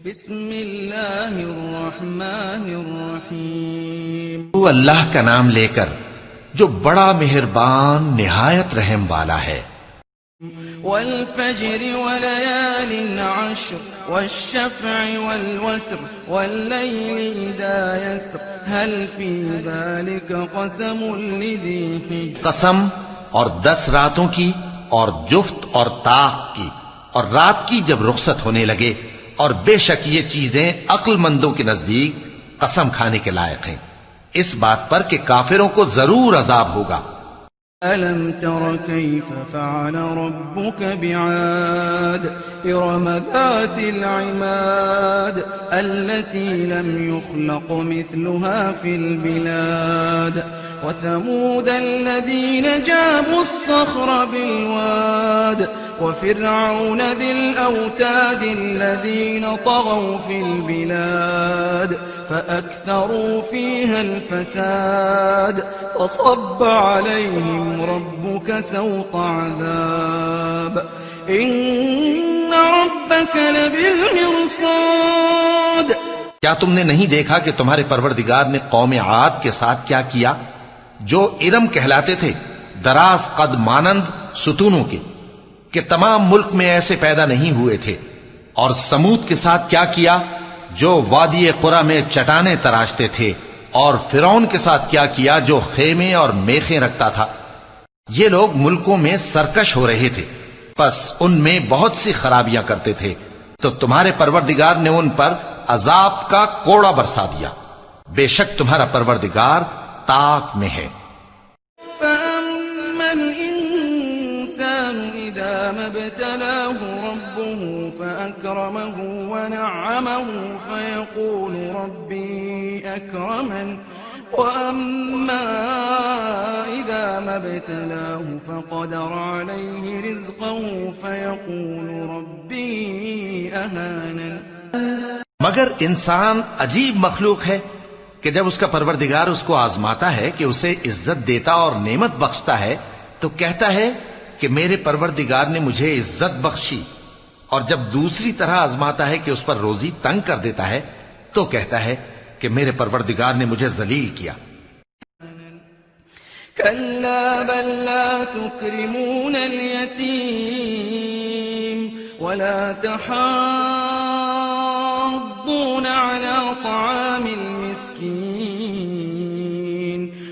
बिस्मिल्लाहिर्रहमानिर्रहीम। तू अल्लाह का नाम लेकर जो बड़ा मेहरबान निहायत रहम वाला है। वल फज्र वलयालिन अश्र वश्शफ़अ वल्वत्र वल्लैलि इज़ा यसर हल फी ज़ालिका क़समुन लिज़ी हिज्र। कसम और 10 रातों की और जुफ्त और ताक की और रात की जब रुखसत होने लगे, और बेशक ये चीजें अक्लमंदों के नजदीक कसम खाने के लायक हैं, इस बात पर कि काफिरों को जरूर अजाब होगा। अलम तर कैफ फ़अल रब्बुक बिआद इरम ज़ातिल इमाद अल्लती लम युख़लक़ मिस्लुहा फ़िल बिलाद वसमूद الذين جابوا الصخر بالواد وفرعون ذي الأوتاد الذين طغوا في البلاد فأكثروا فيها الفساد فصب عليهم ربك سوط عذاب إن ربك لبالمرصاد। क्या तुमने नहीं देखा कि तुम्हारे परवरदिगार ने कौम आद के साथ क्या किया, जो इरम कहलाते थे, दराज कद मानंद सुतूनों के, कि तमाम मुल्क में ऐसे पैदा नहीं हुए थे। और समूद के साथ क्या किया, जो वादी कुरा में चटाने तराशते थे। और फिरौन के साथ क्या किया, जो खेमे और मेखें रखता था। ये लोग मुल्कों में सरकश हो रहे थे, बस उनमें बहुत सी खराबियां करते थे, तो तुम्हारे परवरदिगार ने उन पर अजाब का कोड़ा बरसा दिया। बेशक तुम्हारा परवरदिगार ताक में है। फ़अम्मल इंसानु इज़ा मब्तलाहु रब्बुहु फ़अक्रमहु वनअमहु फ़यक़ूलु रब्बी अक्रमन वअम्मा इज़ा मब्तलाहु फ़क़दर अलैहि रिज़्क़हु फ़यक़ूलु रब्बी अहानन। मगर इंसान अजीब मखलूक है कि जब उसका परवरदिगार उसको आजमाता है कि उसे इज्जत देता और नेमत बख्शता है, तो कहता है कि मेरे परवरदिगार ने मुझे इज्जत बख्शी, और जब दूसरी तरह आजमाता है कि उस पर रोजी तंग कर देता है, तो कहता है कि मेरे परवरदिगार ने मुझे जलील किया। कल्ला बल ला तुक्रिमूनल यतीम वला तहाद्दून अला तआमिल मिस्कीन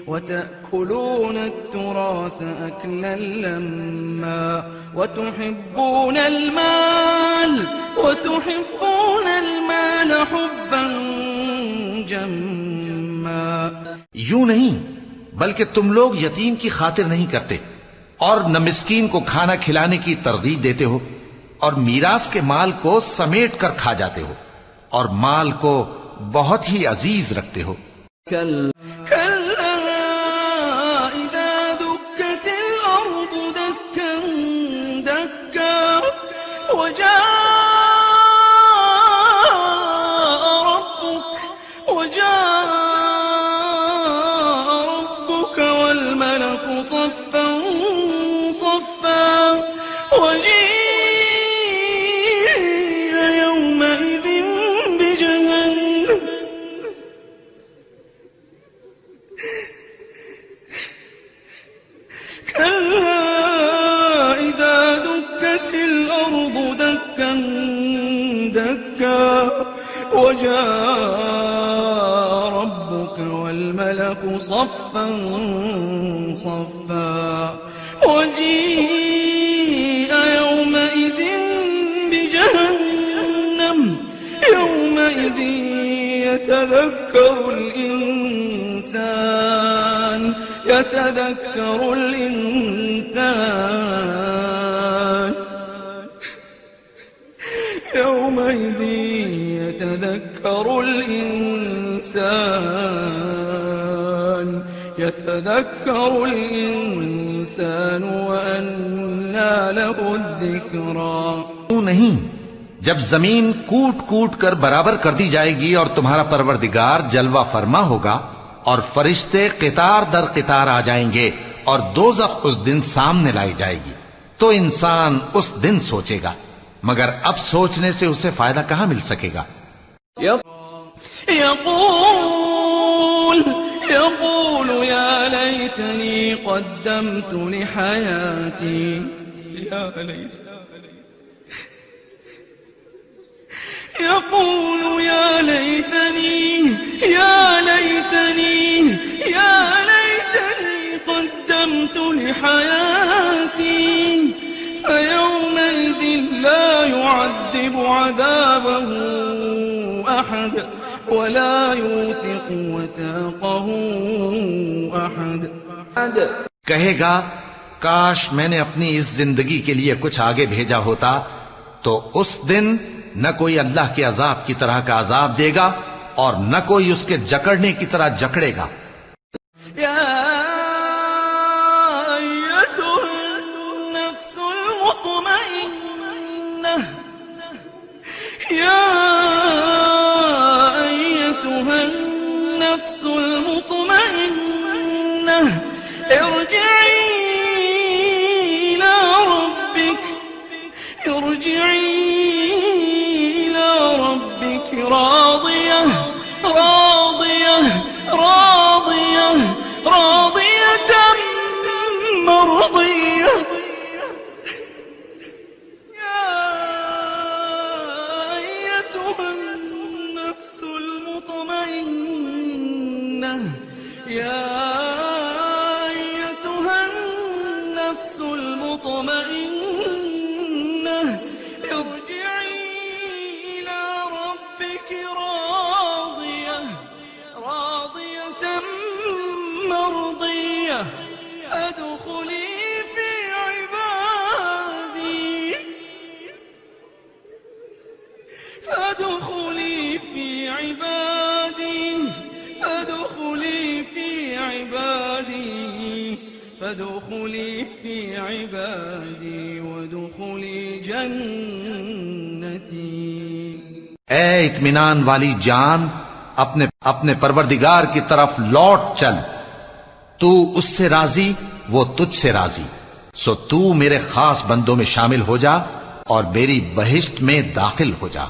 वतअकुलून अत्तुराथ अकलन लम्मा वतुहिब्बूनल माल हुब्बन जम्मा। यूं नहीं, बल्कि तुम लोग यतीम की खातिर नहीं करते, और न मिस्कीन को खाना खिलाने की तरगीब देते हो, और मीरास के माल को समेट कर खा जाते हो, और माल को बहुत ही अजीज रखते हो। कल्ला इज़ा दुक्कतिल अर्दु दक्कन दक्का वजाअ रब्बुक वल मलकु सफ़्फ़न सफ़्फ़ा वजीअ यौमइज़िन बिजहन्नम कल्ला इज़ा दुक्कतिल अर्दु दक्कन दक्का वजाअ रब्बुक वल मलकु सफ़्फ़न सफ़्फ़ा वजीअ यौमइज़िन बिजहन्नम यौमइज़िन यतذكरुल इंसान يومئذ يتذكر الإنسان وأنى له الذكرى। क्यों नहीं, जब जमीन कूट कूट कर बराबर कर दी जाएगी और तुम्हारा परवरदिगार जलवा फरमा होगा और फरिश्ते कितार दर कितार आ जाएंगे और दोज़ख उस दिन सामने लाई जाएगी, तो इंसान उस दिन सोचेगा, मगर अब सोचने से उसे फायदा कहां मिल सकेगा। يقول يا ليتني قدمت لحياتي يقول يا ليتني قدمت لحياتي فيومئذ لا يعذب عذابه أحد ولا يوثق وثاقه أحد. कहेगा, काश मैंने अपनी इस जिंदगी के लिए कुछ आगे भेजा होता तो उस दिन न कोई अल्लाह के अजाब की तरह का अजाब देगा और न कोई उसके जकड़ने की तरह जकड़ेगा. ارجعي إلى ربك راضية مرضية. يا أيتها النفس المطمئنة ارجعي إلى ربك راضية مرضية فادخلي في عبادي وادخلي جنتي. ए इत्मीनान वाली जान, अपने परवरदिगार की तरफ लौट चल. तू उससे राजी, वो तुझसे राजी. सो तू मेरे खास बंदों में शामिल हो जा और मेरी बहिश्त में दाखिल हो जा.